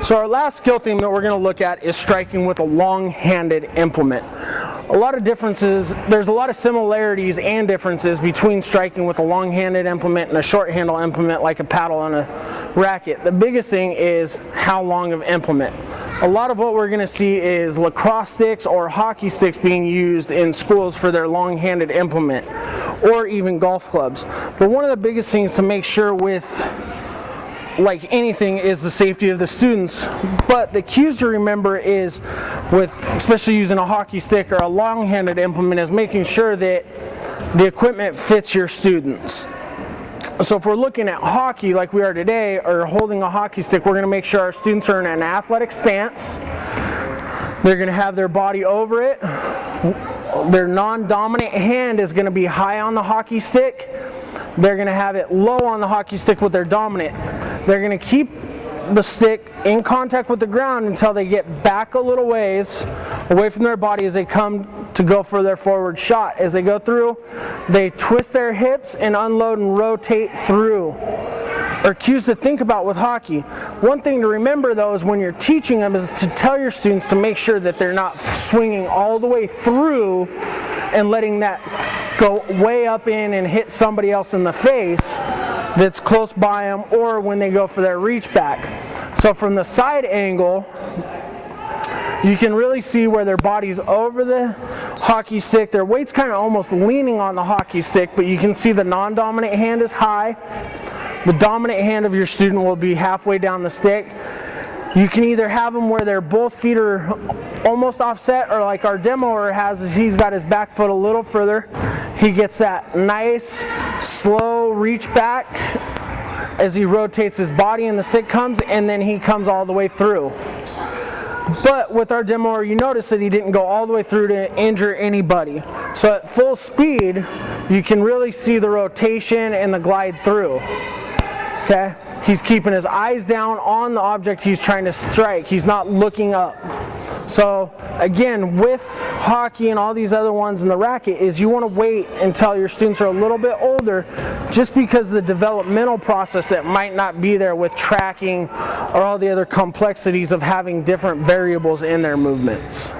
So our last skill theme that we're going to look at is striking with a long-handed implement. A lot of differences, there's a lot of similarities and differences between striking with a long-handed implement and a short-handle implement like a paddle on a racket. The biggest thing is how long of implement. A lot of what we're going to see is lacrosse sticks or hockey sticks being used in schools for their long-handed implement, or even golf clubs. But one of the biggest things to make sure with like anything is the safety of the students, but the cues to remember is with especially using a hockey stick or a long-handed implement is making sure that the equipment fits your students. So if we're looking at hockey like we are today, or holding a hockey stick, we're going to make sure our students are in an athletic stance. They're going to have their body over it. Their non-dominant hand is going to be high on the hockey stick. They're going to have it low on the hockey stick with their dominant. They're going to keep the stick in contact with the ground until they get back a little ways away from their body as they come to go for their forward shot. As they go through, they twist their hips and unload and rotate through. Or cues to think about with hockey. One thing to remember though is when you're teaching them is to tell your students to make sure that they're not swinging all the way through and letting that go way up in and hit somebody else in the face that's close by them, or when they go for their reach back. So from the side angle, you can really see where their body's over the hockey stick. Their weight's kind of almost leaning on the hockey stick, but you can see the non-dominant hand is high. The dominant hand of your student will be halfway down the stick. You can either have them where their both feet are almost offset, or like our demoer has, he's got his back foot a little further. He gets that nice, slow reach back as he rotates his body and the stick comes, and then he comes all the way through. But with our demoer, you notice that he didn't go all the way through to injure anybody. So at full speed, you can really see the rotation and the glide through. Okay? He's keeping his eyes down on the object he's trying to strike. He's not looking up. So again, with hockey and all these other ones in the racket, is you want to wait until your students are a little bit older, just because of the developmental process that might not be there with tracking or all the other complexities of having different variables in their movements.